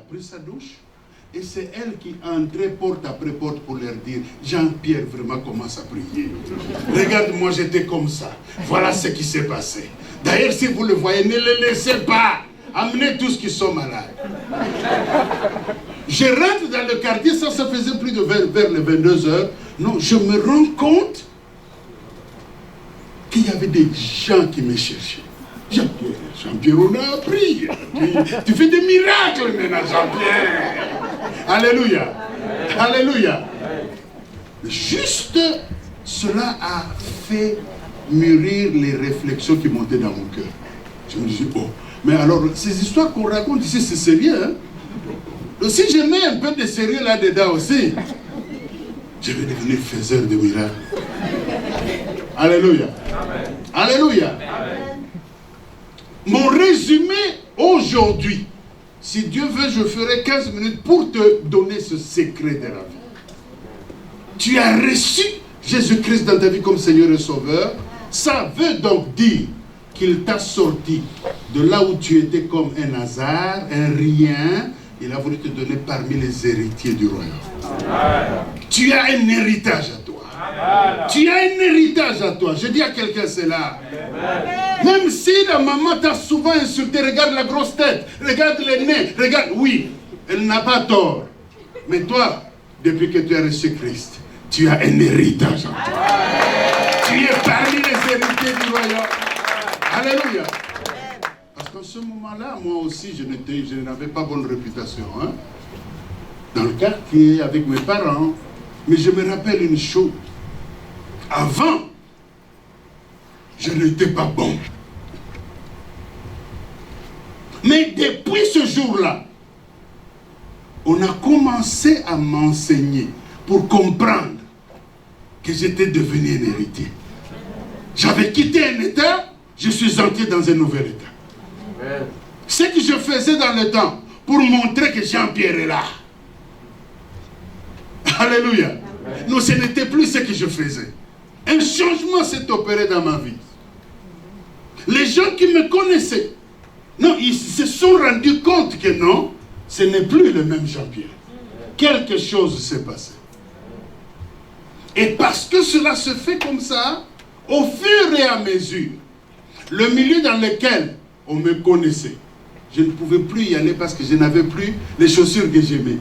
pris sa douche. Et c'est elle qui entrait porte après porte pour leur dire, Jean-Pierre vraiment commence à prier. Regarde-moi, j'étais comme ça. Voilà ce qui s'est passé. D'ailleurs, si vous le voyez, ne les laissez pas. Amenez tous qui sont malades. Je rentre dans le quartier, ça faisait plus de vers les 22 heures. Non, je me rends compte qu'il y avait des gens qui me cherchaient. Jean-Pierre, on a appris. Tu fais des miracles maintenant, Jean-Pierre. Alléluia. Alléluia. Juste cela a fait mûrir les réflexions qui montaient dans mon cœur. Je me disais, oh, mais alors, ces histoires qu'on raconte ici, c'est sérieux. Hein? Donc, si je mets un peu de sérieux là-dedans aussi, je vais devenir faiseur de miracles. Alléluia. Amen. Alléluia. Amen. Mon résumé aujourd'hui, si Dieu veut, je ferai 15 minutes pour te donner ce secret de la vie. Tu as reçu Jésus-Christ dans ta vie comme Seigneur et Sauveur. Ça veut donc dire qu'il t'a sorti de là où tu étais comme un hasard, un rien. Il a voulu te donner parmi les héritiers du royaume. Tu as un héritage à toi. Tu as un héritage à toi. Je dis à quelqu'un cela. Même si la maman t'a souvent insulté, regarde la grosse tête, regarde les nez, regarde, oui, elle n'a pas tort. Mais toi, depuis que tu as reçu Christ, tu as un héritage en toi. Tu es parmi les héritiers du royaume. Alléluia. Parce qu'en ce moment-là, moi aussi, je n'avais pas bonne réputation. Hein? Dans le quartier, avec mes parents. Mais je me rappelle une chose. Avant, je n'étais pas bon. Mais depuis ce jour-là, on a commencé à m'enseigner pour comprendre que j'étais devenu un héritier. J'avais quitté un état, je suis entré dans un nouvel état. Amen. Ce que je faisais dans le temps pour montrer que Jean-Pierre est là. Alléluia. Amen. Non, ce n'était plus ce que je faisais. Un changement s'est opéré dans ma vie. Les gens qui me connaissaient, non, ils se sont rendus compte que non, ce n'est plus le même Jean-Pierre. Quelque chose s'est passé. Et parce que cela se fait comme ça, au fur et à mesure, le milieu dans lequel on me connaissait, je ne pouvais plus y aller parce que je n'avais plus les chaussures que j'aimais.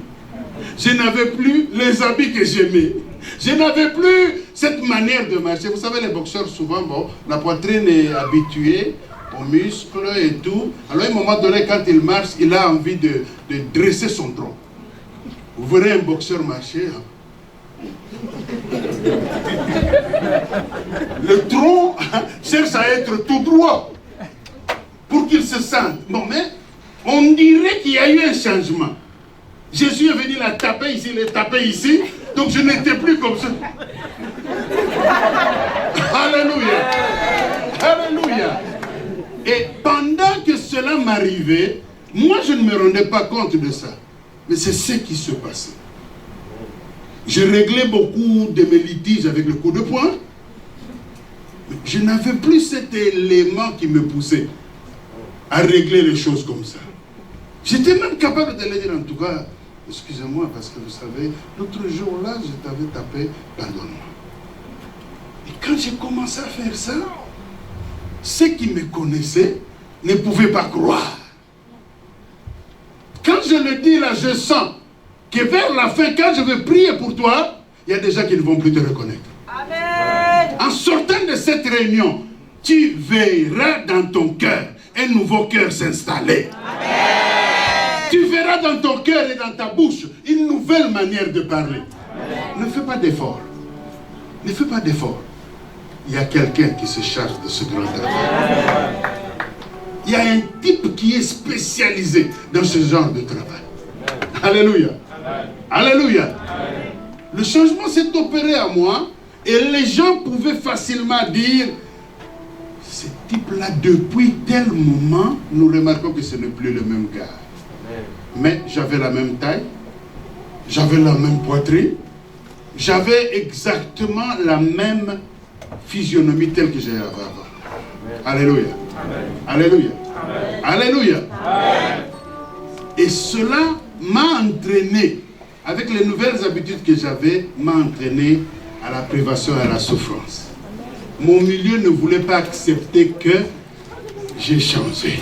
Je n'avais plus les habits que j'aimais. Je n'avais plus cette manière de marcher. Vous savez, les boxeurs, souvent, bon, la poitrine est habituée aux muscles et tout. Alors, à un moment donné, quand il marche, il a envie de dresser son tronc. Vous verrez un boxeur marcher. Hein. Le tronc cherche à être tout droit pour qu'il se sente. Bon, mais on dirait qu'il y a eu un changement. Jésus est venu la taper ici, il est tapé ici, donc je n'étais plus comme ça. Alléluia. Alléluia. Et pendant que cela m'arrivait, moi je ne me rendais pas compte de ça. Mais c'est ce qui se passait. Je réglais beaucoup de mes litiges avec le coup de poing. Mais je n'avais plus cet élément qui me poussait à régler les choses comme ça. J'étais même capable de le dire en tout cas. Excusez-moi, parce que vous savez, l'autre jour-là, je t'avais tapé, pardonne-moi. Et quand j'ai commencé à faire ça, ceux qui me connaissaient ne pouvaient pas croire. Quand je le dis là, je sens que vers la fin, quand je vais prier pour toi, il y a des gens qui ne vont plus te reconnaître. Amen. En sortant de cette réunion, tu verras dans ton cœur un nouveau cœur s'installer. Amen. Tu verras dans ton cœur et dans ta bouche une nouvelle manière de parler. Amen. Ne fais pas d'effort. Ne fais pas d'effort. Il y a quelqu'un qui se charge de ce grand travail. Il y a un type qui est spécialisé dans ce genre de travail. Alléluia. Alléluia. Le changement s'est opéré à moi et les gens pouvaient facilement dire, ce type-là, depuis tel moment, nous remarquons que ce n'est plus le même gars. Mais j'avais la même taille, j'avais la même poitrine, j'avais exactement la même physionomie telle que j'avais avant. Alléluia. Amen. Alléluia. Amen. Alléluia. Amen. Et cela m'a entraîné, avec les nouvelles habitudes que j'avais, m'a entraîné à la privation et à la souffrance. Mon milieu ne voulait pas accepter que j'ai changé.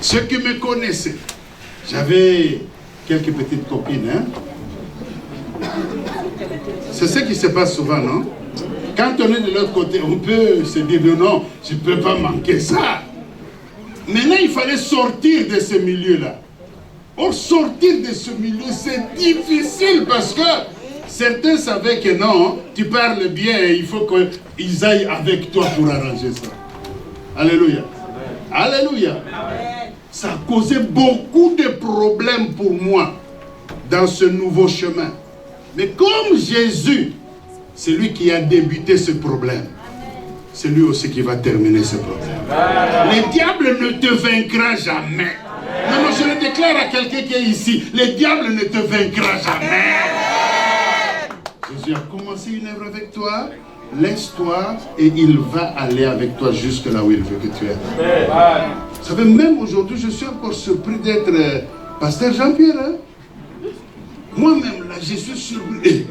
Ceux qui me connaissaient, j'avais quelques petites copines. Hein? C'est ce qui se passe souvent, non? Quand on est de l'autre côté, on peut se dire non, je ne peux pas manquer ça. Maintenant, il fallait sortir de ce milieu-là. Or, sortir de ce milieu, c'est difficile parce que certains savaient que non, tu parles bien et il faut qu'ils aillent avec toi pour arranger ça. Alléluia. Alléluia. Ça a causé beaucoup de problèmes pour moi dans ce nouveau chemin. Mais comme Jésus, c'est lui qui a débuté ce problème, c'est lui aussi qui va terminer ce problème. Le diable ne te vaincra jamais. Non, non, je le déclare à quelqu'un qui est ici. Le diable ne te vaincra jamais. Jésus a commencé une œuvre avec toi. Laisse-toi et il va aller avec toi jusque là où il veut que tu ailles. Vous savez, même aujourd'hui, je suis encore surpris d'être pasteur Jean-Pierre. Hein? Moi-même, là, je suis surpris.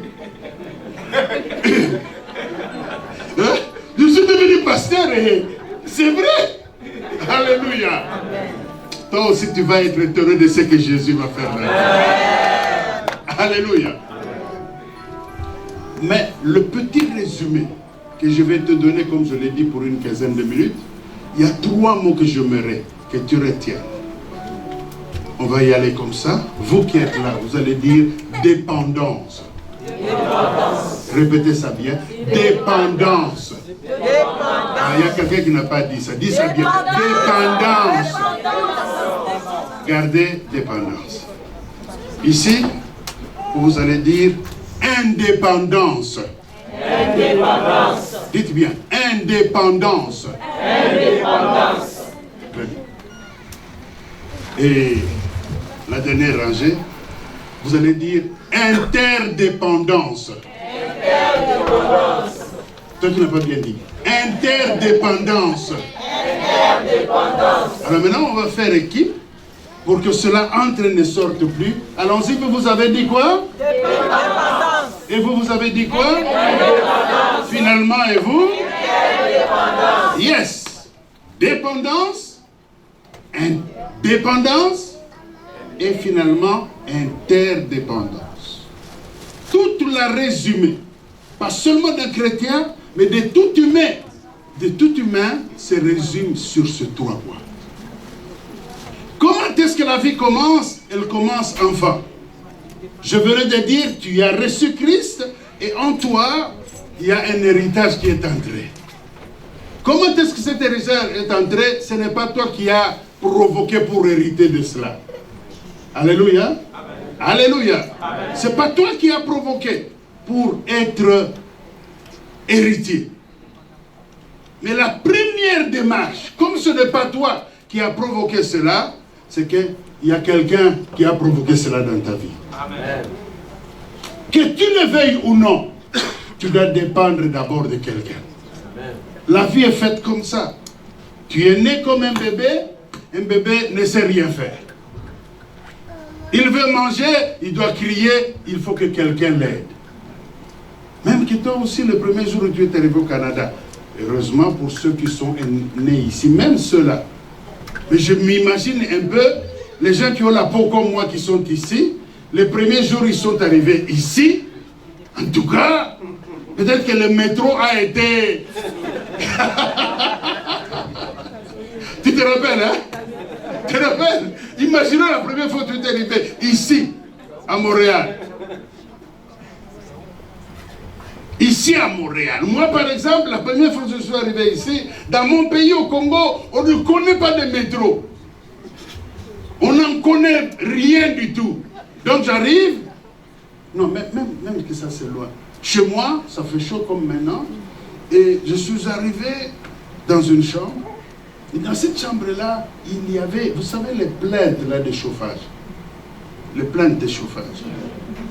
Hein? Je suis devenu pasteur et c'est vrai. Alléluia. Toi aussi, tu vas être heureux de ce que Jésus va faire là. Alléluia. Mais le petit résumé que je vais te donner, comme je l'ai dit pour une quinzaine de minutes, il y a 3 mots que j'aimerais que tu retiennes. On va y aller comme ça. Vous qui êtes là, vous allez dire dépendance. Dépendance. Répétez ça bien. Dépendance. Ah, il y a quelqu'un qui n'a pas dit ça. Dis ça bien. Dépendance. Gardez dépendance. Ici, vous allez dire indépendance. Indépendance. Dites bien, indépendance. Indépendance. Et la dernière rangée, vous allez dire interdépendance. Interdépendance. Toi qui n'as pas bien dit. Interdépendance. Interdépendance. Alors maintenant, on va faire équipe pour que cela entre et ne sorte plus. Allons-y, vous avez dit quoi? Dépendance. Et vous avez dit quoi? Dépendance. Finalement, et vous? Interdépendance. Yes. Dépendance, indépendance et finalement interdépendance. Toute la résumé, pas seulement d'un chrétien, mais de tout humain. De tout humain se résume sur ce 3 points. Comment est-ce que la vie commence? Elle commence enfant. Je venais de dire, tu as reçu Christ et en toi, il y a un héritage qui est entré. Comment est-ce que cet héritage est entré? Ce n'est pas toi qui as provoqué pour hériter de cela. Alléluia. Amen. Alléluia. Ce n'est pas toi qui as provoqué pour être héritier. Mais la première démarche, comme ce n'est pas toi qui as provoqué cela, c'est qu'il y a quelqu'un qui a provoqué cela dans ta vie. Amen. Que tu le veuilles ou non, tu dois dépendre d'abord de quelqu'un. La vie est faite comme ça. Tu es né comme un bébé ne sait rien faire. Il veut manger, il doit crier, il faut que quelqu'un l'aide. Même que toi aussi, le premier jour où tu es arrivé au Canada, heureusement pour ceux qui sont nés ici, même ceux-là. Mais je m'imagine un peu, les gens qui ont la peau comme moi qui sont ici, les premiers jours ils sont arrivés ici, en tout cas, peut-être que le métro a été... Tu te rappelles, hein? Tu te rappelles? Imaginons la première fois que tu es arrivé ici, à Montréal. Ici à Montréal. Moi, par exemple, la première fois que je suis arrivé ici, dans mon pays, au Congo, on ne connaît pas de métro. On n'en connaît rien du tout. Donc j'arrive... Non, même que ça c'est loin. Chez moi, ça fait chaud comme maintenant. Et je suis arrivé dans une chambre. Et dans cette chambre-là, il y avait, vous savez, les plaintes là, de chauffage. Les plaintes de chauffage.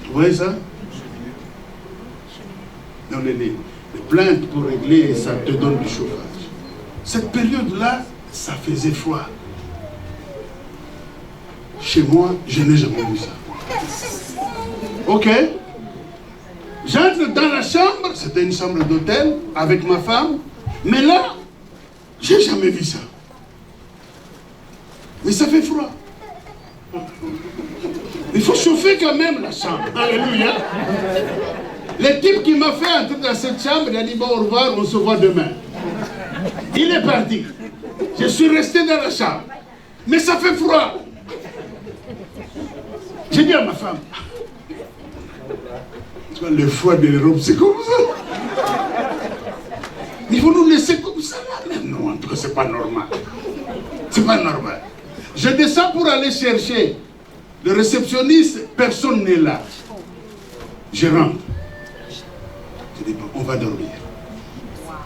Vous voyez ça? Dans les plaintes pour régler, ça te donne du chauffage. Cette période-là, ça faisait froid. Chez moi, je n'ai jamais vu ça. Ok. J'entre dans la chambre, c'était une chambre d'hôtel avec ma femme, mais là, j'ai jamais vu ça. Mais ça fait froid. Il faut chauffer quand même la chambre. Alléluia. Le type qui m'a fait entrer dans cette chambre, il a dit bon, au revoir, on se voit demain. Il est parti. Je suis resté dans la chambre. Mais ça fait froid. J'ai dit à ma femme, tu vois, le froid de l'Europe, c'est comme ça. Il faut nous laisser comme ça là. Non, en tout cas, c'est pas normal. C'est pas normal. Je descends pour aller chercher le réceptionniste, personne n'est là. Je rentre. Je dis, bon, on va dormir.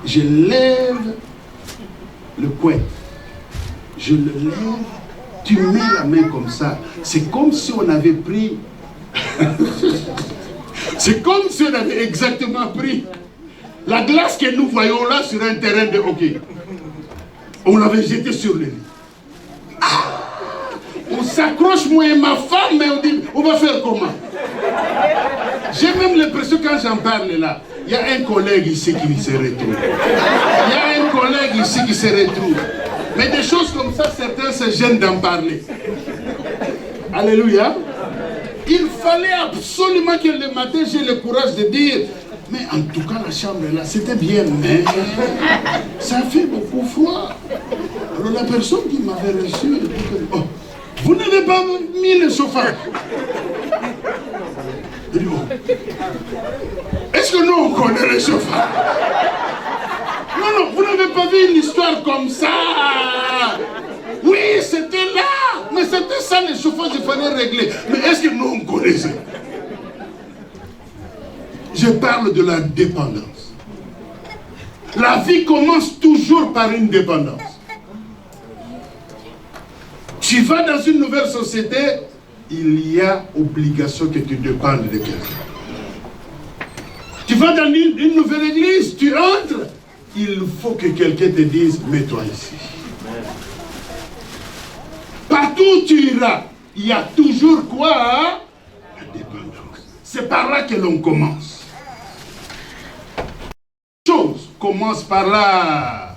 Je lève le couette. Je le lève. Tu mets la main comme ça. C'est comme si on avait pris... C'est comme si on avait exactement pris la glace que nous voyons là sur un terrain de hockey. On l'avait jeté sur le lit. On s'accroche, moi et ma femme, mais on dit, on va faire comment? J'ai même l'impression, quand j'en parle là, il y a un collègue ici qui se retrouve. Il y a un collègue ici qui se retrouve. Mais des choses comme ça, certains se gênent d'en parler. Alléluia. Il fallait absolument que le matin, j'ai le courage de dire, mais en tout cas, la chambre là, c'était bien, mais ça fait beaucoup froid. Alors la personne qui m'avait reçu, elle dit, oh, vous n'avez pas mis le chauffage. Il dit, oh, est-ce que nous, on connaît le chauffage? Non, vous n'avez pas vu une histoire comme ça. Oui, c'était là. Mais c'était ça, le chauffage, il fallait régler. Mais est-ce que nous, on connaissait? Je parle de la dépendance. La vie commence toujours par une dépendance. Tu vas dans une nouvelle société, il y a obligation que tu dépendes de quelqu'un. Tu vas dans une nouvelle église, tu entres, il faut que quelqu'un te dise, mets-toi ici. Partout où tu iras, il y a toujours quoi? La dépendance. C'est par là que l'on commence. Chose commence par là.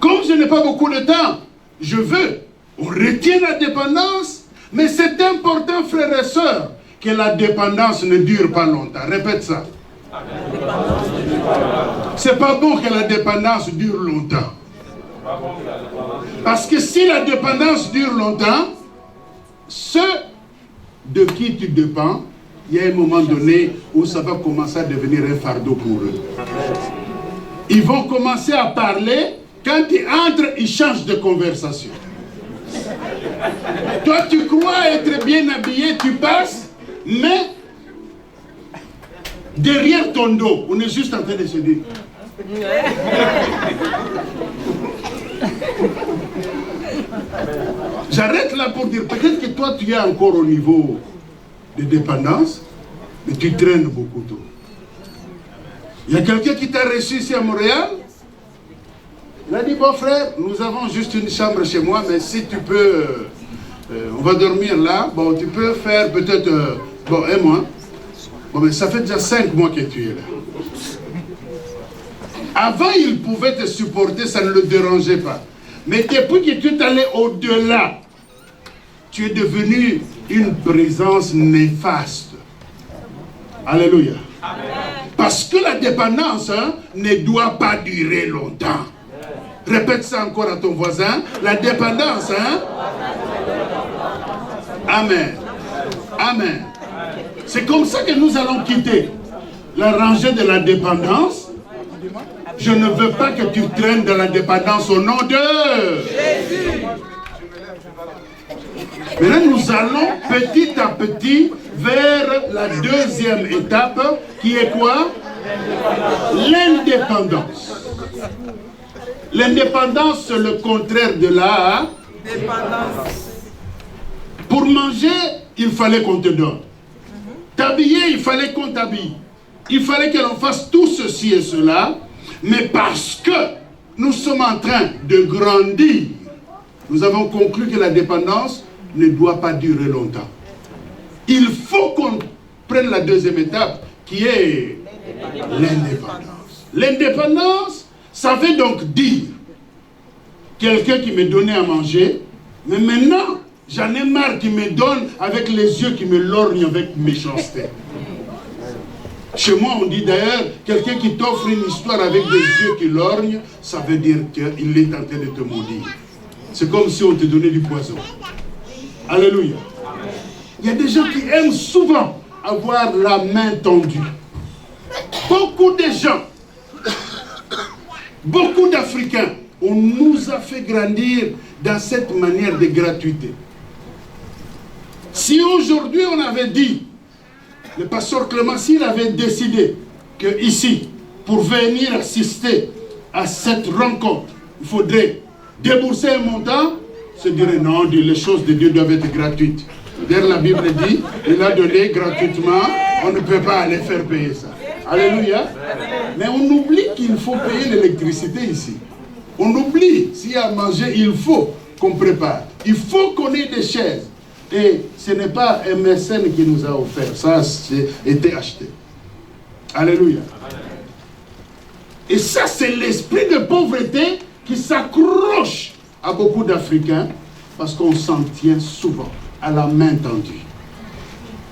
Comme je n'ai pas beaucoup de temps, je veux, on retient la dépendance, mais c'est important, frères et sœurs, que la dépendance ne dure pas longtemps. Répète ça. C'est pas bon que la dépendance dure longtemps. Parce que si la dépendance dure longtemps, ceux de qui tu dépends, il y a un moment donné où ça va commencer à devenir un fardeau pour eux. Ils vont commencer à parler, quand tu entres, ils changent de conversation. Toi, tu crois être bien habillé, tu passes, mais derrière ton dos, on est juste en train de se dire. J'arrête là pour dire, peut-être que toi, tu es encore au niveau de dépendance, mais tu traînes beaucoup trop. Il y a quelqu'un qui t'a reçu ici à Montréal. Il a dit, bon frère, nous avons juste une chambre chez moi, mais si tu peux, on va dormir là, bon, tu peux faire peut-être, bon, un mois. Bon, mais ça fait déjà 5 mois que tu es là. Avant, il pouvait te supporter, ça ne le dérangeait pas. Mais depuis que tu es allé au-delà, tu es devenu une présence néfaste. Alléluia. Amen. Parce que la dépendance ne doit pas durer longtemps. Répète ça encore à ton voisin. La dépendance, Amen. Amen. C'est comme ça que nous allons quitter la rangée de la dépendance. Je ne veux pas que tu traînes dans la dépendance au nom de Jésus. Maintenant, nous allons petit à petit vers la deuxième étape qui est quoi? L'indépendance. L'indépendance, c'est le contraire de la dépendance. Pour manger, il fallait qu'on te donne. T'habiller, il fallait qu'on t'habille. Il fallait que l'on fasse tout ceci et cela. Mais parce que nous sommes en train de grandir, nous avons conclu que la dépendance ne doit pas durer longtemps. Il faut qu'on prenne la deuxième étape qui est l'indépendance. L'indépendance, ça veut donc dire quelqu'un qui me donnait à manger, mais maintenant, j'en ai marre qu'il me donne avec les yeux qui me lorgnent avec méchanceté. Chez moi, on dit d'ailleurs, quelqu'un qui t'offre une histoire avec des yeux qui lorgnent, ça veut dire qu'il est en train de te maudire. C'est comme si on te donnait du poison. Alléluia. Il y a des gens qui aiment souvent avoir la main tendue. Beaucoup de gens, beaucoup d'Africains, on nous a fait grandir dans cette manière de gratuité. Si aujourd'hui on avait dit, le pasteur Clément, s'il avait décidé que ici, pour venir assister à cette rencontre, il faudrait débourser un montant, se dirait non, les choses de Dieu doivent être gratuites. D'ailleurs, la Bible dit, il a donné gratuitement, on ne peut pas aller faire payer ça. Alléluia. Mais on oublie qu'il faut payer l'électricité ici. On oublie, s'il y a à manger, il faut qu'on prépare. Il faut qu'on ait des chaises. Et ce n'est pas un mécène qui nous a offert. Ça a été acheté. Alléluia. Et ça, c'est l'esprit de pauvreté qui s'accroche à beaucoup d'Africains parce qu'on s'en tient souvent à la main tendue.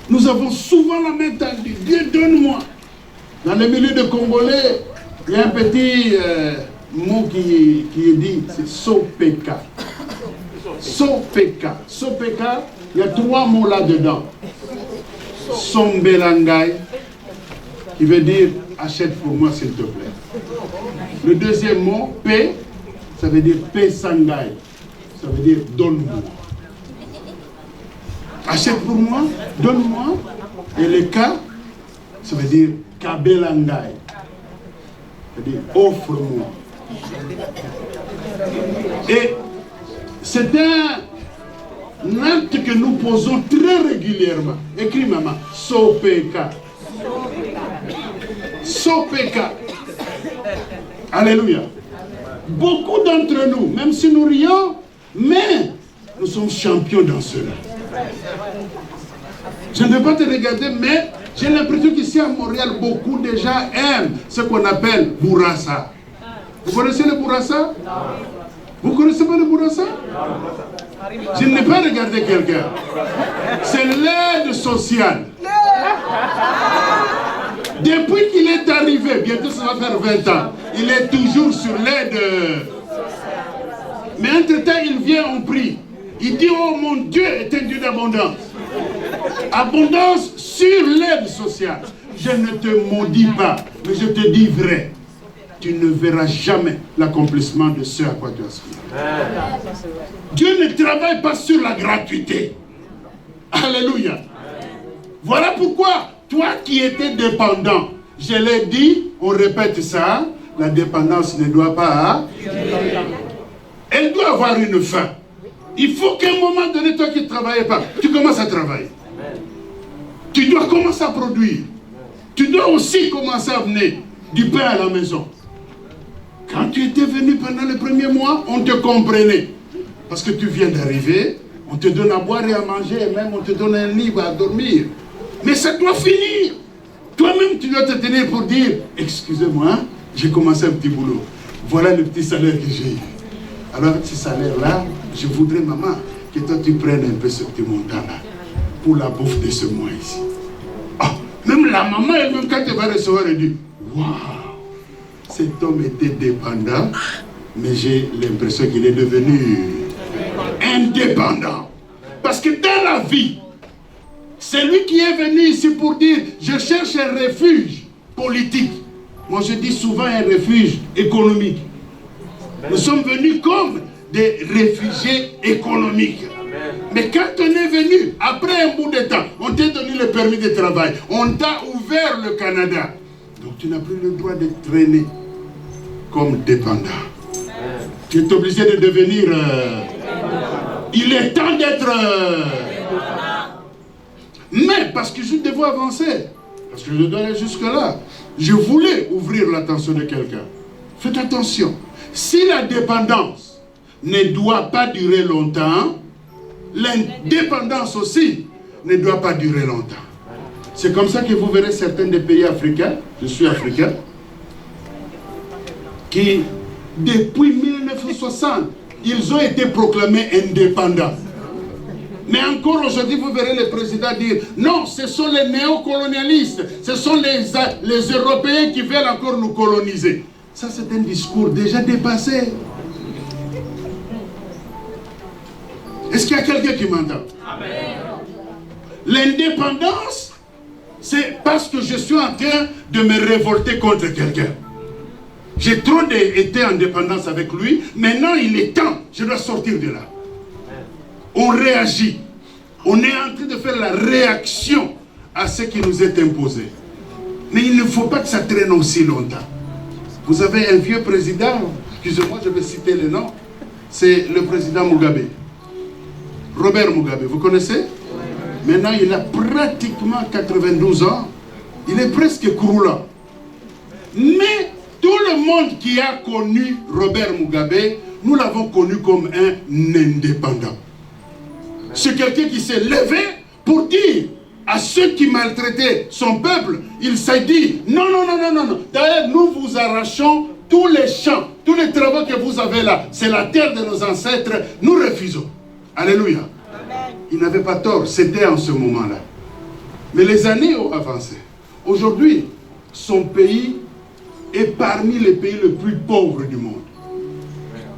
Nous avons souvent la main tendue. Dieu, donne-moi. Dans le milieu de Congolais, il y a un petit mot qui est dit, c'est Sopeka. Sopeka. Sopeka, il y a 3 mots là-dedans. Sombelangai, qui veut dire achète pour moi s'il te plaît. Le deuxième mot, P, ça veut dire Pesangai. Ça veut dire donne-moi. Achète pour moi, donne-moi. Et le K, ça veut dire Kabelangai. Ça veut dire offre-moi. Et c'est un acte que nous posons très régulièrement. Écris maman, Sopeka. Sopeka. Alléluia. Beaucoup d'entre nous, même si nous rions, mais nous sommes champions dans cela. Je ne vais pas te regarder, mais j'ai l'impression qu'ici à Montréal, beaucoup de gens aiment ce qu'on appelle Bourassa. Vous connaissez le Bourassa? Vous ne connaissez pas le Bourassa? Je n'ai pas regardé quelqu'un. C'est l'aide sociale. Depuis qu'il est arrivé, bientôt ça va faire 20 ans, il est toujours sur l'aide. Mais entre-temps, il vient, on prie. Il dit, oh mon Dieu est un Dieu d'abondance. Abondance sur l'aide sociale. Je ne te maudis pas, mais je te dis vrai. Tu ne verras jamais l'accomplissement de ce à quoi tu aspires. Dieu ne travaille pas sur la gratuité. Alléluia. Voilà pourquoi, toi qui étais dépendant, je l'ai dit, on répète ça, la dépendance ne doit pas... Elle doit avoir une fin. Il faut qu'à un moment donné, toi qui ne travaillais pas, tu commences à travailler. Tu dois commencer à produire. Tu dois aussi commencer à amener du pain à la maison. Quand tu étais venu pendant les premiers mois, on te comprenait. Parce que tu viens d'arriver, on te donne à boire et à manger, et même on te donne un lit à dormir. Mais ça doit finir. Toi-même, tu dois te tenir pour dire, excusez-moi, j'ai commencé un petit boulot. Voilà le petit salaire que j'ai eu. Alors, ce salaire-là, je voudrais, maman, que toi, tu prennes un peu ce petit montant-là pour la bouffe de ce mois ici. Oh, même la maman, elle-même, quand elle va recevoir, elle dit, waouh, cet homme était dépendant, mais j'ai l'impression qu'il est devenu indépendant. Parce que dans la vie, c'est lui qui est venu ici pour dire, je cherche un refuge politique. Moi, je dis souvent un refuge économique. Nous sommes venus comme des réfugiés économiques. Mais quand on est venu, après un bout de temps, on t'a donné le permis de travail, on t'a ouvert le Canada. Donc tu n'as plus le droit de traîner comme dépendant. Tu es obligé de devenir... il est temps d'être... Mais parce que je devais avancer, parce que je dois aller jusque-là, je voulais ouvrir l'attention de quelqu'un. Faites attention. Si la dépendance ne doit pas durer longtemps, l'indépendance aussi ne doit pas durer longtemps. C'est comme ça que vous verrez certains des pays africains, je suis africain, qui depuis 1960, ils ont été proclamés indépendants. Mais encore aujourd'hui, vous verrez le président dire, non, ce sont les néocolonialistes, ce sont les Européens qui veulent encore nous coloniser. Ça, c'est un discours déjà dépassé. Est-ce qu'il y a quelqu'un qui m'entend? L'indépendance, c'est parce que je suis en train de me révolter contre quelqu'un. J'ai trop été en dépendance avec lui, maintenant il est temps, je dois sortir de là. On réagit. On est en train de faire la réaction à ce qui nous est imposé. Mais il ne faut pas que ça traîne aussi longtemps. Vous avez un vieux président, excusez-moi, je vais citer le nom, c'est le président Mugabe. Robert Mugabe, vous connaissez? Maintenant, il a pratiquement 92 ans. Il est presque croulant. Mais tout le monde qui a connu Robert Mugabe, nous l'avons connu comme un indépendant. C'est quelqu'un qui s'est levé pour dire à ceux qui maltraitaient son peuple, il s'est dit, non, non, non, non, non, non. D'ailleurs, nous vous arrachons tous les champs, tous les travaux que vous avez là. C'est la terre de nos ancêtres. Nous refusons. Alléluia. Amen. Il n'avait pas tort. C'était en ce moment-là. Mais les années ont avancé. Aujourd'hui, son pays est parmi les pays les plus pauvres du monde.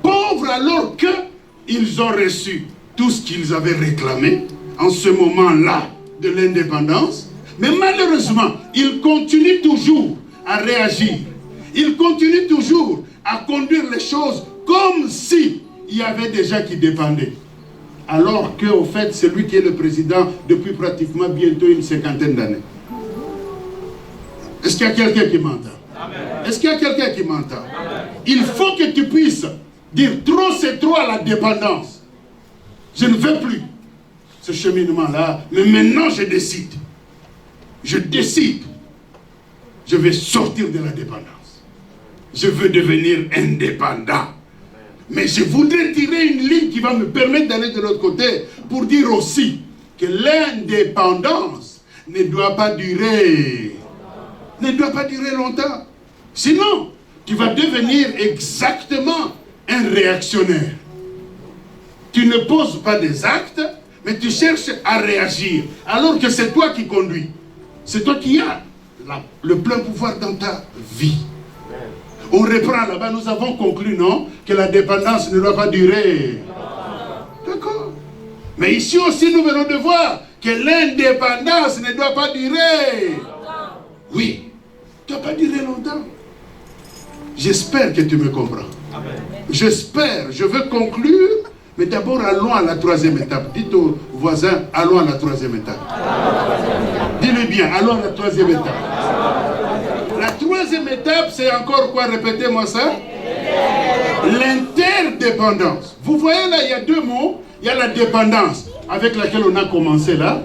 Pauvres alors qu'ils ont reçu tout ce qu'ils avaient réclamé en ce moment-là de l'indépendance. Mais malheureusement, ils continuent toujours à réagir. Ils continuent toujours à conduire les choses comme si il y avait des gens qui dépendaient. Alors qu'au fait, c'est lui qui est le président depuis pratiquement bientôt une cinquantaine d'années. Est-ce qu'il y a quelqu'un qui m'entend? Est-ce qu'il y a quelqu'un qui m'entend? Il faut que tu puisses dire trop, c'est trop à la dépendance. Je ne veux plus ce cheminement-là, mais maintenant je décide. Je décide. Je vais sortir de la dépendance. Je veux devenir indépendant. Mais je voudrais tirer une ligne qui va me permettre d'aller de l'autre côté pour dire aussi que l'indépendance ne doit pas durer. Ne doit pas durer longtemps. Sinon, tu vas devenir exactement un réactionnaire. Tu ne poses pas des actes, mais tu cherches à réagir. Alors que c'est toi qui conduis. C'est toi qui as le plein pouvoir dans ta vie. On reprend là-bas, nous avons conclu, non? Que la dépendance ne doit pas durer. D'accord. Mais ici aussi, nous venons de voir que l'indépendance ne doit pas durer. Oui, ne doit pas durer longtemps. J'espère que tu me comprends. J'espère, je veux conclure. Mais d'abord, allons à la troisième étape. Dites aux voisins, allons à la troisième étape. Dis-le bien, allons à la troisième étape. La troisième étape, c'est encore quoi? Répétez-moi ça. L'interdépendance. Vous voyez là, il y a deux mots. Il y a la dépendance, avec laquelle on a commencé là.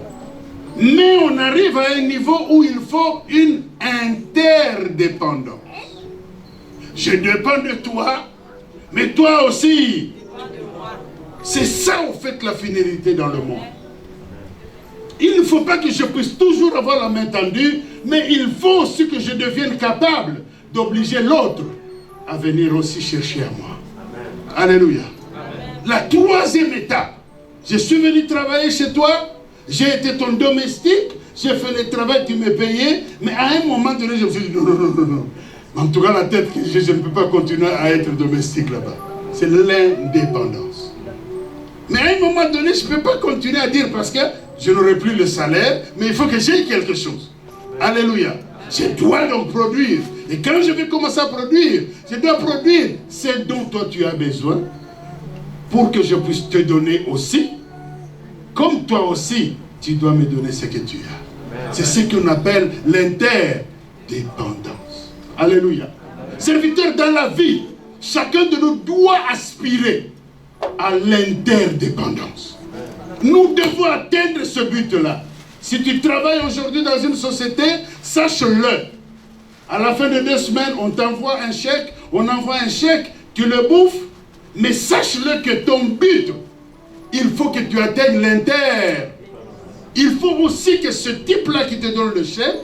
Mais on arrive à un niveau où il faut une interdépendance. Je dépends de toi, mais toi aussi. C'est ça, en fait, la finalité dans le monde. Il ne faut pas que je puisse toujours avoir la main tendue, mais il faut aussi que je devienne capable d'obliger l'autre à venir aussi chercher à moi. Amen. Alléluia. Amen. La troisième étape, je suis venu travailler chez toi, j'ai été ton domestique, j'ai fait le travail, tu me payais, mais à un moment donné, je me suis dit, non, non, non, non, non. En tout cas, la tête, je ne peux pas continuer à être domestique là-bas. C'est l'indépendance. Mais à un moment donné, je ne peux pas continuer à dire parce que je n'aurai plus le salaire, mais il faut que j'aie quelque chose. Alléluia. Je dois donc produire. Et quand je vais commencer à produire, je dois produire ce dont toi tu as besoin pour que je puisse te donner aussi. Comme toi aussi, tu dois me donner ce que tu as. C'est ce qu'on appelle l'interdépendance. Alléluia. Serviteur, dans la vie, chacun de nous doit aspirer à l'interdépendance. Nous devons atteindre ce but-là. Si tu travailles aujourd'hui dans une société, sache-le. À la fin de 2 semaines, on t'envoie un chèque, tu le bouffes, mais sache-le que ton but il faut que tu atteignes l'inter. Il faut aussi que ce type-là qui te donne le chèque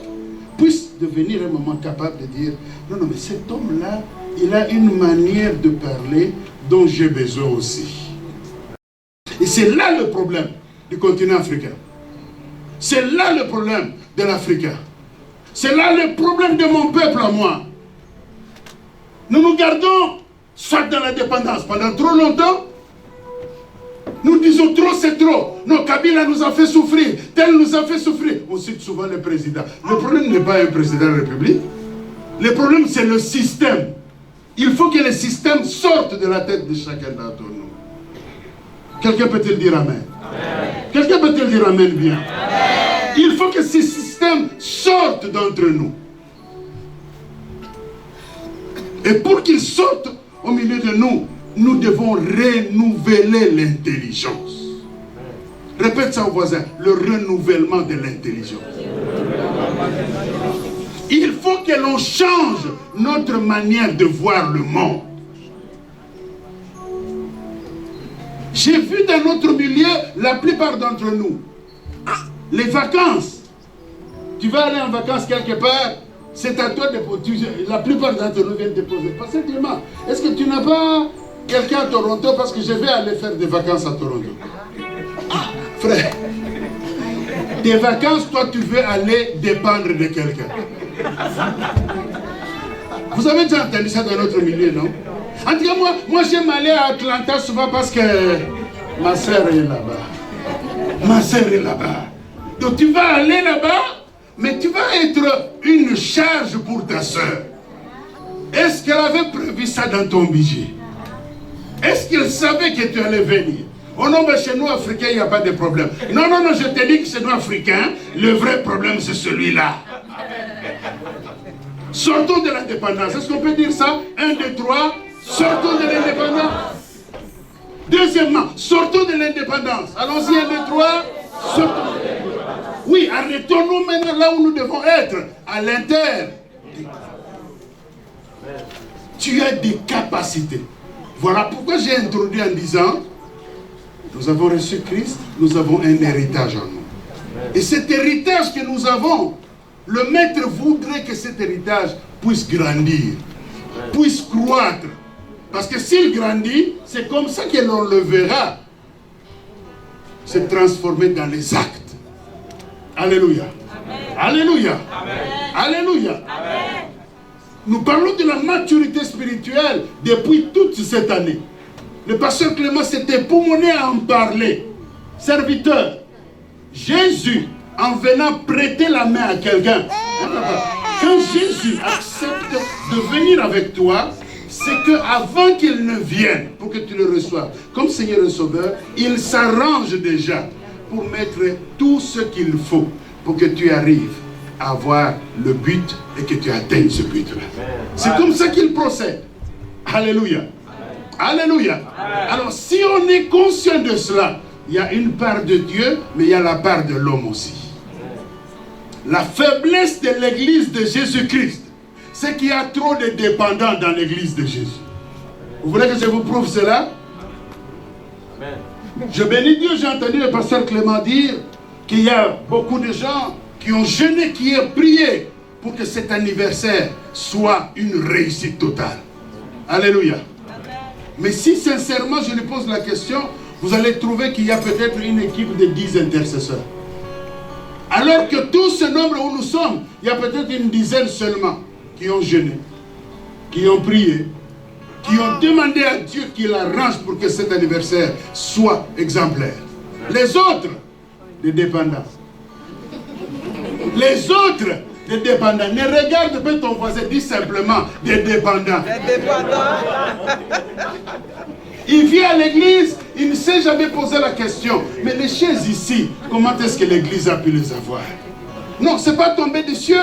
puisse devenir un moment capable de dire, non, non, mais cet homme-là, il a une manière de parler dont j'ai besoin aussi. Et c'est là le problème du continent africain. C'est là le problème de l'Africain. C'est là le problème de mon peuple à moi. Nous nous gardons soit dans la dépendance pendant trop longtemps. Nous disons trop, c'est trop. Non, Kabila nous a fait souffrir. Tel nous a fait souffrir. On cite souvent le président. Le problème n'est pas un président de la République. Le problème, c'est le système. Il faut que le système sorte de la tête de chacun d'entre nous. Quelqu'un peut-il dire Amen? Quelqu'un peut-il dire Amen bien? Amen. Il faut que ce système sorte d'entre nous. Et pour qu'il sorte au milieu de nous, nous devons renouveler l'intelligence. Répète ça au voisin, le renouvellement de l'intelligence. Il faut que l'on change notre manière de voir le monde. J'ai vu dans notre milieu, la plupart d'entre nous, les vacances. Tu vas aller en vacances quelque part, c'est à toi de poser. La plupart d'entre nous viennent te poser. Parce que Clément, est-ce que tu n'as pas quelqu'un à Toronto parce que je vais aller faire des vacances à Toronto? Frère, des vacances, toi tu veux aller dépendre de quelqu'un. Vous avez déjà entendu ça dans notre milieu, non? En tout cas, moi j'aime aller à Atlanta souvent parce que ma soeur est là-bas. Ma soeur est là-bas. Donc tu vas aller là-bas, mais tu vas être une charge pour ta soeur. Est-ce qu'elle avait prévu ça dans ton budget? Est-ce qu'elle savait que tu allais venir? Oh non, mais chez nous, Africains, il n'y a pas de problème. Non, non, non, je te dis que chez nous, Africains, le vrai problème, c'est celui-là. Sortons de l'indépendance. Est-ce qu'on peut dire ça? 1, 2, 3. Sortons de l'indépendance. Deuxièmement, sortons de l'indépendance. Allons-y, 1, 2, 3. Sortons. Oui, arrêtons-nous maintenant là où nous devons être, à l'intérieur. Tu as des capacités. Voilà pourquoi j'ai introduit en disant, nous avons reçu Christ, nous avons un héritage en nous. Et cet héritage que nous avons, le maître voudrait que cet héritage puisse grandir, puisse croître. Parce que s'il grandit, c'est comme ça que l'on le verra se transformer dans les actes. Alléluia. Amen. Alléluia. Amen. Alléluia. Amen. Nous parlons de la maturité spirituelle depuis toute cette année. Le pasteur Clément s'était époumoné à en parler. Serviteur, Jésus, en venant prêter la main à quelqu'un, quand Jésus accepte de venir avec toi, c'est qu'avant qu'il ne vienne, pour que tu le reçoives comme Seigneur et Sauveur, il s'arrange déjà pour mettre tout ce qu'il faut pour que tu arrives à avoir le but et que tu atteignes ce but-là. C'est comme ça qu'il procède. Alléluia. Alléluia. Alors, si on est conscient de cela, il y a une part de Dieu, mais il y a la part de l'homme aussi. La faiblesse de l'église de Jésus-Christ, c'est qu'il y a trop de dépendants dans l'église de Jésus. Vous voulez que je vous prouve cela? Je bénis Dieu, j'ai entendu le pasteur Clément dire qu'il y a beaucoup de gens qui ont jeûné, qui ont prié pour que cet anniversaire soit une réussite totale. Alléluia. Mais si sincèrement je lui pose la question, vous allez trouver qu'il y a peut-être une équipe de 10 intercesseurs. Alors que tout ce nombre où nous sommes, il y a peut-être une dizaine seulement qui ont jeûné, qui ont prié, qui ont demandé à Dieu qu'il arrange pour que cet anniversaire soit exemplaire. Les autres, des dépendants. Les autres, des dépendants. Ne regarde pas ton voisin, dis simplement des dépendants. Des dépendants. Il vient à l'église, il ne s'est jamais posé la question. Mais les chaises ici, comment est-ce que l'église a pu les avoir? Non, ce n'est pas tombé des cieux.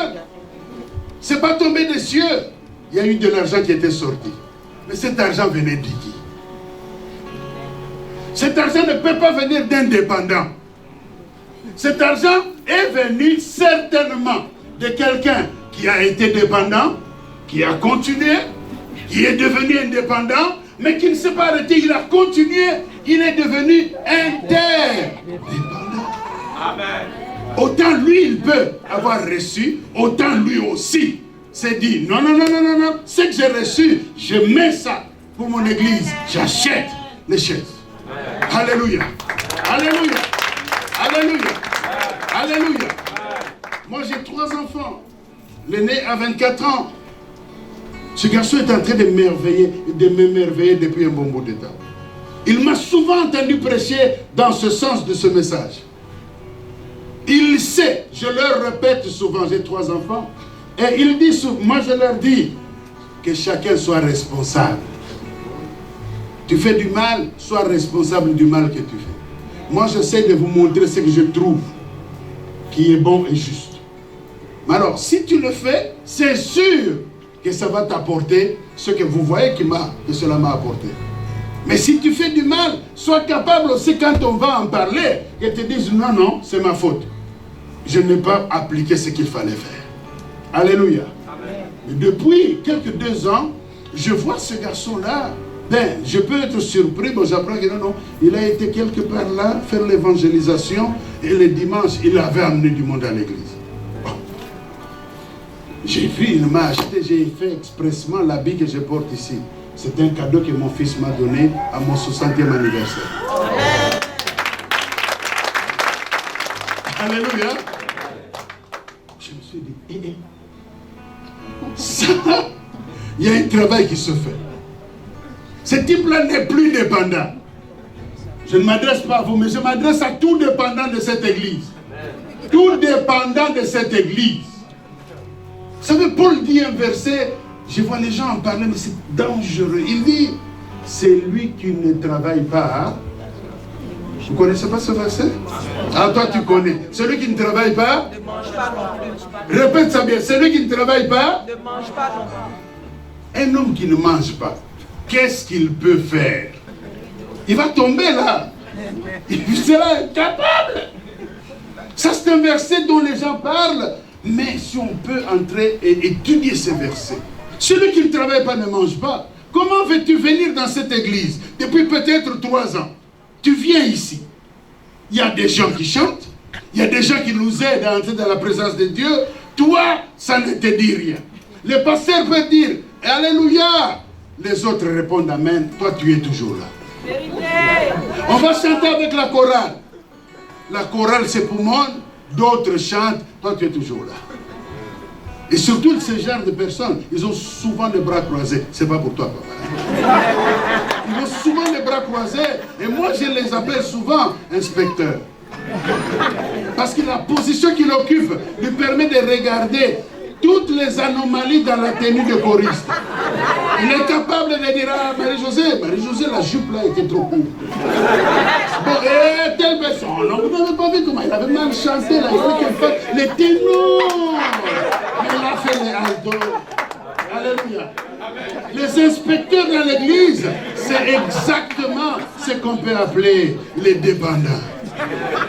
Ce n'est pas tombé des cieux. Il y a eu de l'argent qui était sorti. Mais cet argent venait de qui? Cet argent ne peut pas venir d'indépendants. Cet argent est venu certainement de quelqu'un qui a été dépendant, qui a continué, qui est devenu indépendant, mais qui ne s'est pas arrêté, il a continué, il est devenu interdépendant. Amen. Autant lui, il peut avoir reçu, autant lui aussi s'est dit, non, ce que j'ai reçu, je mets ça pour mon église, j'achète les chaises. Alléluia. Alléluia. Alléluia. Alléluia. Moi, j'ai 3 enfants. L'aîné a 24 ans. Ce garçon est en train de m'émerveiller depuis un bon bout de temps. Il m'a souvent entendu prêcher dans ce sens de ce message. Il sait, je leur répète souvent, j'ai 3 enfants, et il dit souvent, moi je leur dis, que chacun soit responsable. Tu fais du mal, sois responsable du mal que tu fais. Moi j'essaie de vous montrer ce que je trouve qui est bon et juste. Mais alors, si tu le fais, c'est sûr que ça va t'apporter ce que vous voyez que cela m'a apporté. Mais si tu fais du mal, sois capable aussi quand on va en parler, que te dise non, c'est ma faute. Je n'ai pas appliqué ce qu'il fallait faire. Alléluia. Et depuis quelques 2 ans, je vois ce garçon-là, je peux être surpris, mais j'apprends que non, il a été quelque part là, faire l'évangélisation, et le dimanche, il avait amené du monde à l'église. Bon. J'ai vu, il m'a acheté, j'ai fait expressement l'habit que je porte ici. C'est un cadeau que mon fils m'a donné à mon 60e anniversaire. Alléluia. Je me suis dit, ça, il y a un travail qui se fait. Ce type-là n'est plus dépendant. Je ne m'adresse pas à vous, mais je m'adresse à tout dépendant de cette église. Tout dépendant de cette église. Vous savez, Paul dit un verset, je vois les gens en parler, mais c'est dangereux. Il dit, c'est lui qui ne travaille pas. Vous ne connaissez pas ce verset? Ah, toi tu connais. Celui qui ne travaille pas, ne mange pas non plus. Répète ça bien. Celui qui ne travaille pas, ne mange pas non plus. Un homme qui ne mange pas, qu'est-ce qu'il peut faire? Il va tomber là. Il sera incapable. Ça c'est un verset dont les gens parlent. Mais si on peut entrer et étudier ces versets. Celui qui ne travaille pas ne mange pas. Comment veux-tu venir dans cette église depuis peut-être 3 ans? Tu viens ici. Il y a des gens qui chantent. Il y a des gens qui nous aident à entrer dans la présence de Dieu. Toi, ça ne te dit rien. Le pasteur peut dire Alléluia. Les autres répondent Amen. Toi, tu es toujours là. On va chanter avec la chorale. La chorale, c'est pour moi. D'autres chantent. Toi, tu es toujours là. Et surtout, ce genre de personnes, ils ont souvent les bras croisés. C'est pas pour toi, papa. Ils ont souvent les bras croisés. Et moi, je les appelle souvent inspecteurs. Parce que la position qu'il occupe lui permet de regarder toutes les anomalies dans la tenue de choriste. Il est capable de dire à Marie-Josée, la jupe là était trop courte. Bon, et telle personne, non, vous n'avez pas vu comment il avait mal chanté là, il fallait qu'elle fasse les ténors. Il a fait les altos. Alléluia. Les inspecteurs dans l'église, c'est exactement ce qu'on peut appeler les dépendants.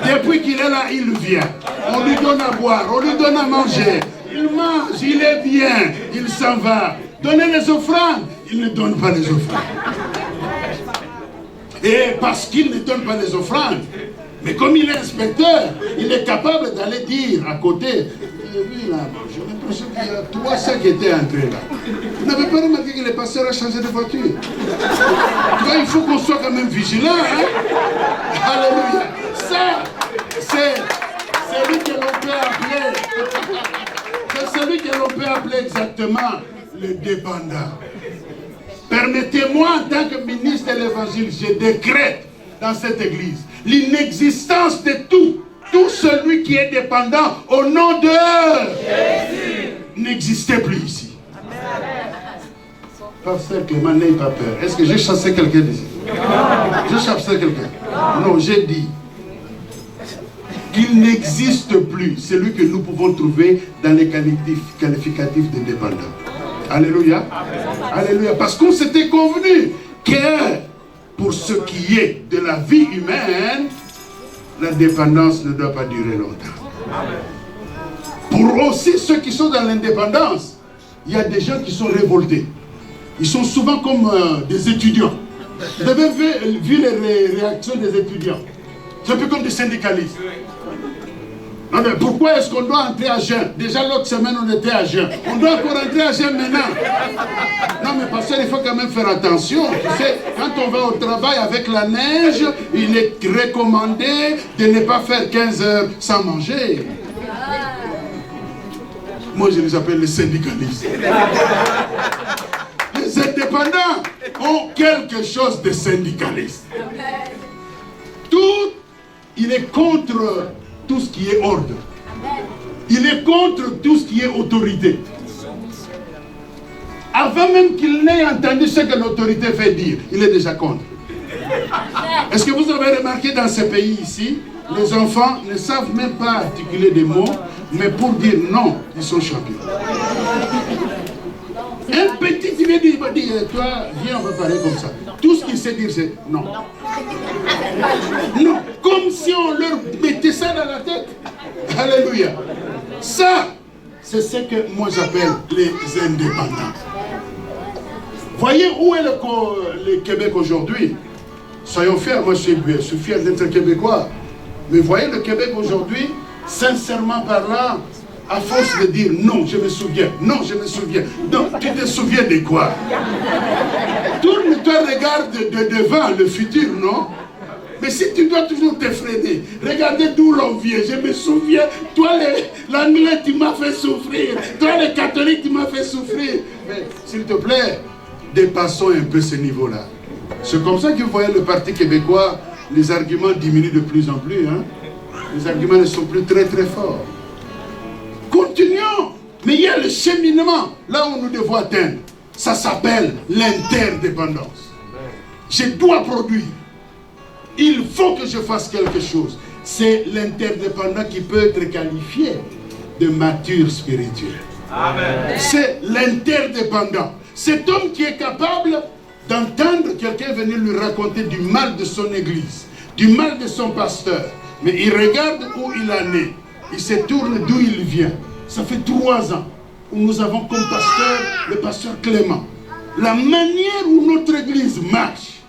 Depuis qu'il est là, il vient. On lui donne à boire, on lui donne à manger. Il mange, il est bien, il s'en va. Donnez les offrandes, il ne donne pas les offrandes. Et parce qu'il ne donne pas les offrandes, mais comme il est inspecteur, il est capable d'aller dire à côté, oui là, j'ai l'impression qu'il y a 300 qui étaient entrés là. Vous n'avez pas remarqué que le pasteur a changé de voiture? Tu vois, il faut qu'on soit quand même vigilant, hein? Alléluia. Ça, c'est celui que l'on peut appeler. C'est celui que l'on peut appeler exactement le dépendant. Permettez-moi, en tant que ministre de l'évangile, je décrète dans cette église l'inexistence de tout celui qui est dépendant au nom de Jésus n'existait plus ici. Pasteur Clément, n'ayez pas peur. Est-ce que j'ai chassé quelqu'un d'ici? J'ai chassé quelqu'un? Non, j'ai dit qu'il n'existe plus celui que nous pouvons trouver dans les qualificatifs de dépendant. Alléluia. Alléluia. Parce qu'on s'était convenu que pour ce qui est de la vie humaine, la dépendance ne doit pas durer longtemps. Pour aussi ceux qui sont dans l'indépendance, il y a des gens qui sont révoltés. Ils sont souvent comme des étudiants. Vous avez vu les réactions des étudiants. C'est un peu comme des syndicalistes. Non, mais pourquoi est-ce qu'on doit entrer à jeun? Déjà l'autre semaine on était à jeun. On doit encore entrer à jeun maintenant. Non mais parce qu'il faut quand même faire attention. Tu sais, quand on va au travail avec la neige, il est recommandé de ne pas faire 15 heures sans manger. Moi je les appelle les syndicalistes. Les indépendants ont quelque chose de syndicaliste. Il est contre tout ce qui est ordre. Il est contre tout ce qui est autorité. Avant même qu'il n'ait entendu ce que l'autorité fait dire, il est déjà contre. Est-ce que vous avez remarqué dans ces pays ici, les enfants ne savent même pas articuler des mots, mais pour dire non, ils sont champions. Un petit, il vient dire, toi, viens, on va parler comme ça. Tout ce qu'il sait dire, c'est non. Non, comme si on leur mettait ça dans la tête. Alléluia. Ça, c'est ce que moi j'appelle les indépendants. Voyez où est le Québec aujourd'hui? Soyons fiers, moi je suis fier d'être Québécois. Mais voyez le Québec aujourd'hui, sincèrement parlant, à force de dire non, je me souviens, non, je me souviens. Non, tu te souviens de quoi? Tourne-toi, regarde de devant le futur, non? Mais si tu dois toujours te freiner, regardez d'où l'on vient. Je me souviens, toi l'anglais, tu m'as fait souffrir. Toi les catholiques, tu m'as fait souffrir. Mais s'il te plaît, dépassons un peu ce niveau-là. C'est comme ça que vous voyez le Parti québécois, les arguments diminuent de plus en plus. Hein? Les arguments ne sont plus très très forts. Continuons. Mais il y a le cheminement, là où nous devons atteindre. Ça s'appelle l'interdépendance. Je dois produire. Il faut que je fasse quelque chose. C'est l'interdépendant qui peut être qualifié de mature spirituel. C'est l'interdépendant. Cet homme qui est capable d'entendre quelqu'un venir lui raconter du mal de son église, du mal de son pasteur. Mais il regarde où il en est. Il se tourne d'où il vient. Ça fait 3 ans où nous avons comme pasteur le pasteur Clément. La manière où notre église marche.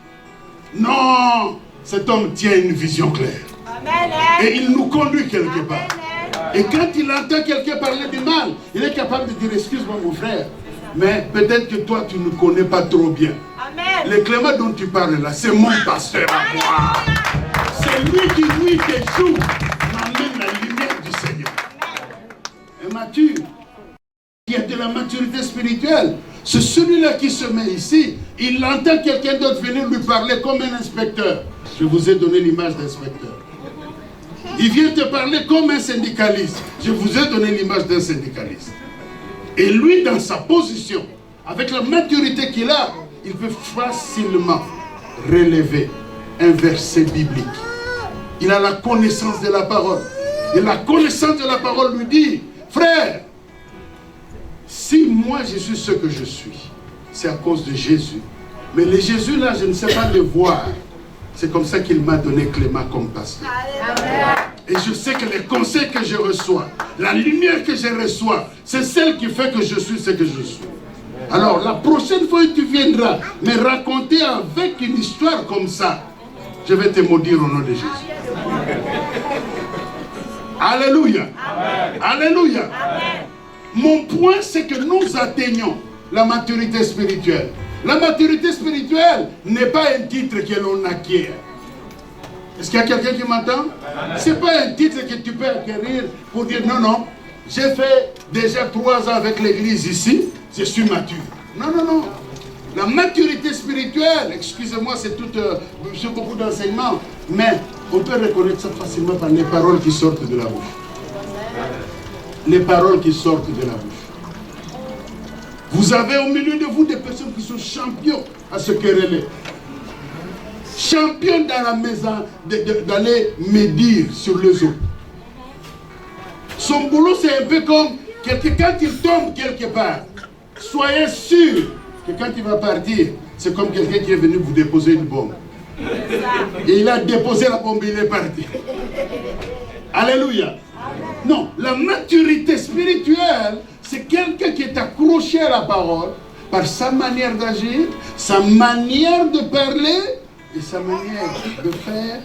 Non, cet homme tient une vision claire. Et il nous conduit quelque part. Et quand il entend quelqu'un parler du mal, il est capable de dire, excuse-moi mon frère, mais peut-être que toi tu ne connais pas trop bien. Le Clément dont tu parles là, c'est mon pasteur à moi. C'est lui qui nuit et jour m'amène la lumière du Seigneur. Et mature, qui a de la maturité spirituelle, c'est celui-là qui se met ici. Il entend quelqu'un d'autre venir lui parler comme un inspecteur. Je vous ai donné l'image d'inspecteur. Il vient te parler comme un syndicaliste. Je vous ai donné l'image d'un syndicaliste. Et lui, dans sa position, avec la maturité qu'il a, il peut facilement relever un verset biblique. Il a la connaissance de la parole. Et la connaissance de la parole lui dit, frère, si moi je suis ce que je suis, c'est à cause de Jésus. Mais le Jésus là, je ne sais pas le voir. C'est comme ça qu'il m'a donné Clément comme pasteur. Et je sais que les conseils que je reçois, la lumière que je reçois, c'est celle qui fait que je suis ce que je suis. Alors la prochaine fois que tu viendras me raconter avec une histoire comme ça, je vais te maudire au nom de Jésus. Alléluia. Amen. Alléluia. Amen. Mon point, c'est que nous atteignons la maturité spirituelle. La maturité spirituelle n'est pas un titre que l'on acquiert. Est-ce qu'il y a quelqu'un qui m'entend? Ce n'est pas un titre que tu peux acquérir pour dire non, non, j'ai fait déjà 3 ans avec l'église ici, je suis mature. Non, non, non. La maturité spirituelle, excusez-moi, c'est beaucoup d'enseignements, mais on peut reconnaître ça facilement par les paroles qui sortent de la bouche. Les paroles qui sortent de la bouche. Vous avez au milieu de vous des personnes qui sont champions à se quereller. Champions dans la maison d'aller médire sur les autres. Son boulot, c'est un peu comme quand il tombe quelque part. Soyez sûr que quand il va partir, c'est comme quelqu'un qui est venu vous déposer une bombe. Et il a déposé la bombe, il est parti. Alléluia. Non, la maturité spirituelle, c'est quelqu'un qui est accroché à la parole, par sa manière d'agir, sa manière de parler et sa manière de faire,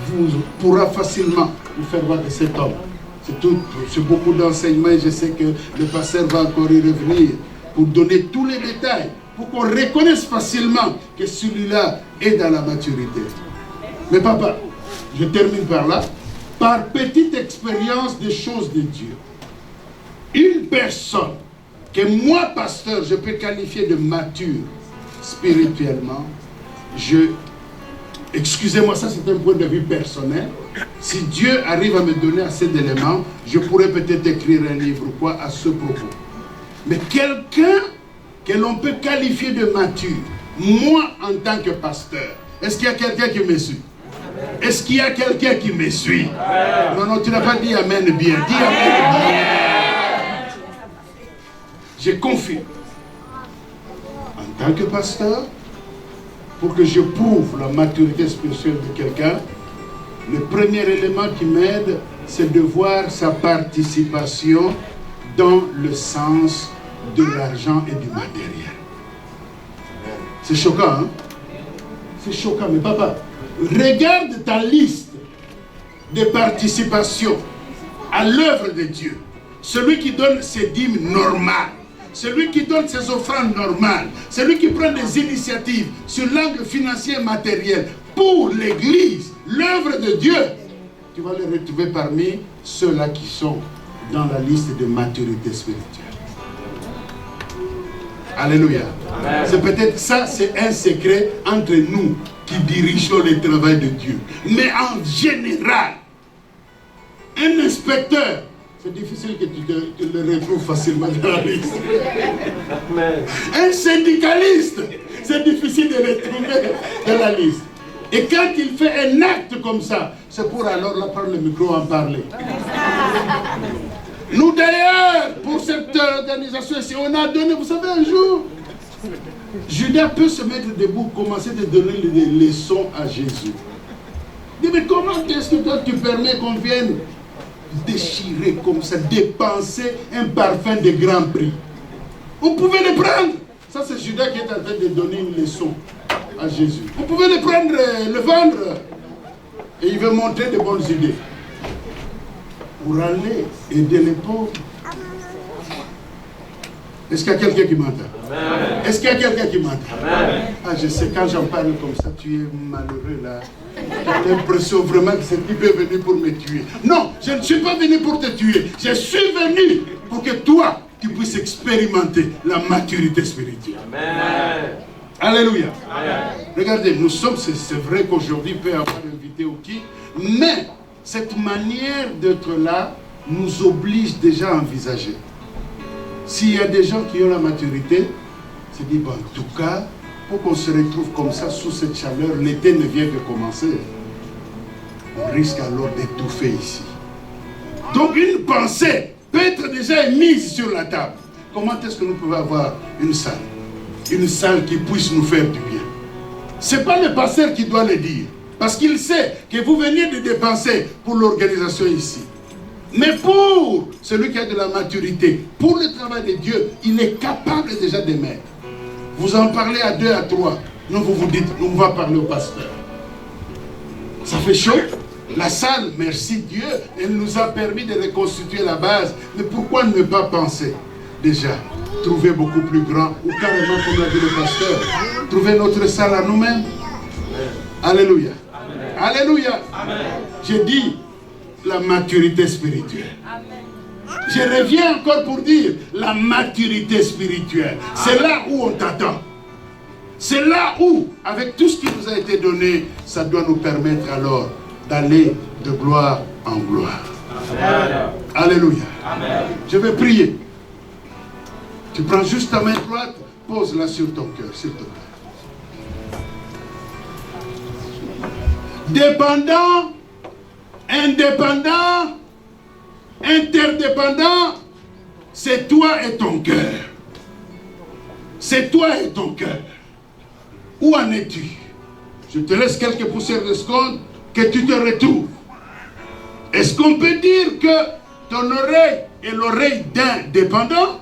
vous pourra facilement vous faire voir que cet homme, c'est beaucoup d'enseignements et je sais que le pasteur va encore y revenir pour donner tous les détails, pour qu'on reconnaisse facilement que celui-là est dans la maturité. Mais papa, je termine par là, par petite expérience des choses de Dieu. Une personne que moi, pasteur, je peux qualifier de mature spirituellement, excusez-moi, ça c'est un point de vue personnel. Si Dieu arrive à me donner assez d'éléments, je pourrais peut-être écrire un livre ou quoi à ce propos. Mais quelqu'un que l'on peut qualifier de mature, moi en tant que pasteur, est-ce qu'il y a quelqu'un qui me suit? Est-ce qu'il y a quelqu'un qui me suit? Non, non, tu n'as pas dit amen bien. Dis amen bien. Je confie en tant que pasteur, pour que je prouve la maturité spirituelle de quelqu'un, le premier élément qui m'aide, c'est de voir sa participation dans le sens de l'argent et du matériel. C'est choquant, hein? C'est choquant, mais papa, regarde ta liste de participation à l'œuvre de Dieu. Celui qui donne ses dîmes normales, celui qui donne ses offrandes normales, celui qui prend des initiatives sur l'angle financier et matériel pour l'Église, l'œuvre de Dieu, tu vas les retrouver parmi ceux-là qui sont dans la liste de maturité spirituelle. Alléluia. C'est peut-être ça, c'est un secret entre nous qui dirigeons le travail de Dieu. Mais en général, un inspecteur, c'est difficile que tu le retrouves facilement dans la liste. Un syndicaliste, c'est difficile de le trouver dans la liste. Et quand il fait un acte comme ça, c'est pour alors là prendre le micro et en parler. Nous d'ailleurs, pour cette organisation ici, on a donné, vous savez, un jour, Judas peut se mettre debout, commencer à donner des leçons à Jésus. Il dit, mais comment est-ce que toi tu permets qu'on vienne déchirer comme ça, dépenser un parfum de grand prix? On pouvait le prendre. Ça c'est Judas qui est en train de donner une leçon à Jésus. On pouvait le prendre, le vendre. Et il veut montrer de bonnes idées. Pour aller aider les pauvres. Est-ce qu'il y a quelqu'un qui m'entend? Est-ce qu'il y a quelqu'un qui m'entend? Ah, je sais, quand j'en parle comme ça, tu es malheureux là. J'ai l'impression vraiment que ce type est venu pour me tuer. Non, je ne suis pas venu pour te tuer. Je suis venu pour que toi, tu puisses expérimenter la maturité spirituelle. Amen. Alléluia. Amen. Regardez, nous sommes, c'est vrai qu'aujourd'hui, il peut y avoir invité ou qui, mais cette manière d'être là nous oblige déjà à envisager. S'il y a des gens qui ont la maturité, c'est dit, bon, en tout cas, pour qu'on se retrouve comme ça, sous cette chaleur, l'été ne vient que commencer. On risque alors d'étouffer ici. Donc une pensée peut être déjà mise sur la table. Comment est-ce que nous pouvons avoir une salle? Une salle qui puisse nous faire du bien. Ce n'est pas le pasteur qui doit le dire. Parce qu'il sait que vous venez de dépenser pour l'organisation ici. Mais pour celui qui a de la maturité, pour le travail de Dieu, il est capable déjà de mettre. Vous en parlez à 2, à 3. Non, vous vous dites, on va parler au pasteur. Ça fait chaud. La salle, merci Dieu, elle nous a permis de reconstituer la base. Mais pourquoi ne pas penser déjà trouver beaucoup plus grand, ou carrément, comme l'a dit le pasteur, trouver notre salle à nous-mêmes? Alléluia. Amen. Alléluia. Amen. J'ai dit la maturité spirituelle. Amen. Je reviens encore pour dire la maturité spirituelle. C'est là où on t'attend. C'est là où, avec tout ce qui nous a été donné, ça doit nous permettre alors d'aller de gloire en gloire. Amen. Alléluia. Amen. Je vais prier. Tu prends juste ta main droite, pose-la sur ton cœur, s'il te plaît. Dépendant, indépendant, interdépendant, c'est toi et ton cœur. C'est toi et ton cœur. Où en es-tu? Je te laisse quelques poussières de secondes que tu te retrouves. Est-ce qu'on peut dire que ton oreille est l'oreille d'un dépendant?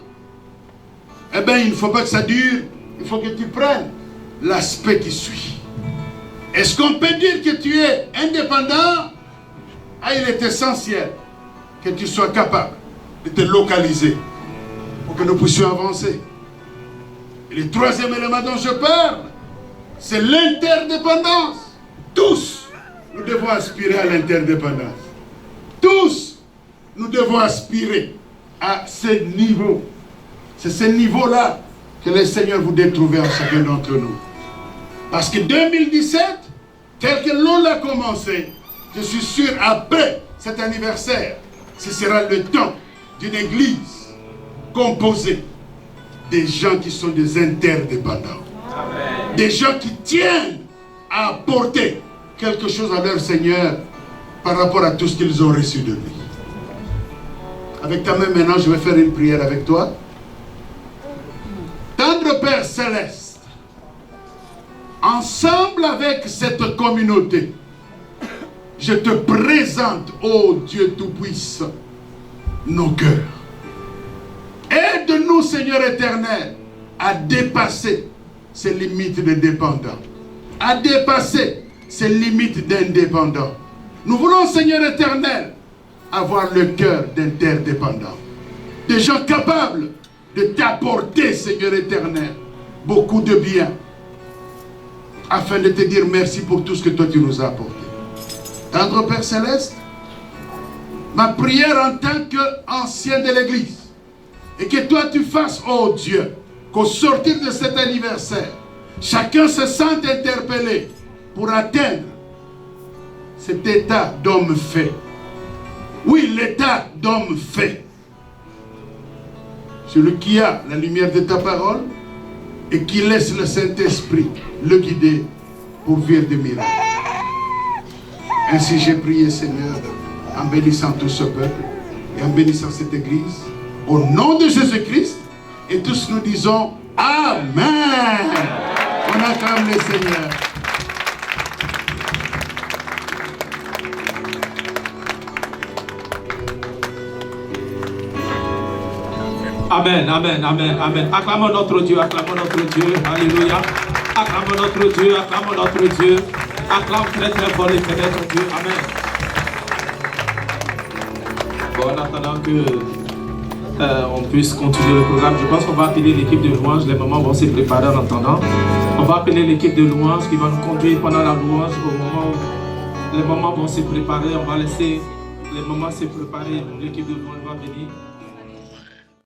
eh bien, il ne faut pas que ça dure. Il faut que tu prennes l'aspect qui suit. Est-ce qu'on peut dire que tu es indépendant? Ah, il est essentiel que tu sois capable de te localiser pour que nous puissions avancer. Et le troisième élément dont je parle, c'est l'interdépendance. Tous, nous devons aspirer à l'interdépendance. Tous, nous devons aspirer à ce niveau. C'est ce niveau-là que le Seigneur voudrait trouver en chacun d'entre nous. Parce que 2017, tel que l'on l'a commencé, je suis sûr, après cet anniversaire, ce sera le temps d'une église composée des gens qui sont des interdépendants. Amen. Des gens qui tiennent à apporter quelque chose à leur Seigneur par rapport à tout ce qu'ils ont reçu de lui. Avec ta main maintenant, je vais faire une prière avec toi. Tendre Père Céleste, ensemble avec cette communauté, je te présente, ô Dieu Tout-Puissant, nos cœurs. Aide-nous, Seigneur éternel, à dépasser ces limites de dépendants, à dépasser ces limites d'indépendants. Nous voulons, Seigneur éternel, avoir le cœur d'interdépendants. Des gens capables de t'apporter, Seigneur éternel, beaucoup de bien, afin de te dire merci pour tout ce que toi tu nous as apporté. Tendre Père Céleste, ma prière en tant qu'ancien de l'Église, et que toi tu fasses, oh Dieu, qu'au sortir de cet anniversaire, chacun se sente interpellé pour atteindre cet état d'homme fait. Oui, l'état d'homme fait. Celui qui a la lumière de ta parole et qui laisse le Saint-Esprit le guider pour vivre des miracles. Ainsi j'ai prié, Seigneur, en bénissant tout ce peuple et en bénissant cette église, au nom de Jésus-Christ, et tous nous disons Amen. On acclame le Seigneur. Amen, amen, amen, amen. Acclamons notre Dieu, acclamons notre Dieu. Alléluia. Acclamons notre Dieu, acclamons notre Dieu. Acclame très très fort l'éternel ton Dieu. Amen. Bon, en attendant que on puisse continuer le programme, je pense qu'on va appeler l'équipe de louange. Les mamans vont se préparer en attendant. On va appeler l'équipe de louange qui va nous conduire pendant la louange. Au moment où les mamans vont se préparer, on va laisser les mamans se préparer. L'équipe de louange va venir.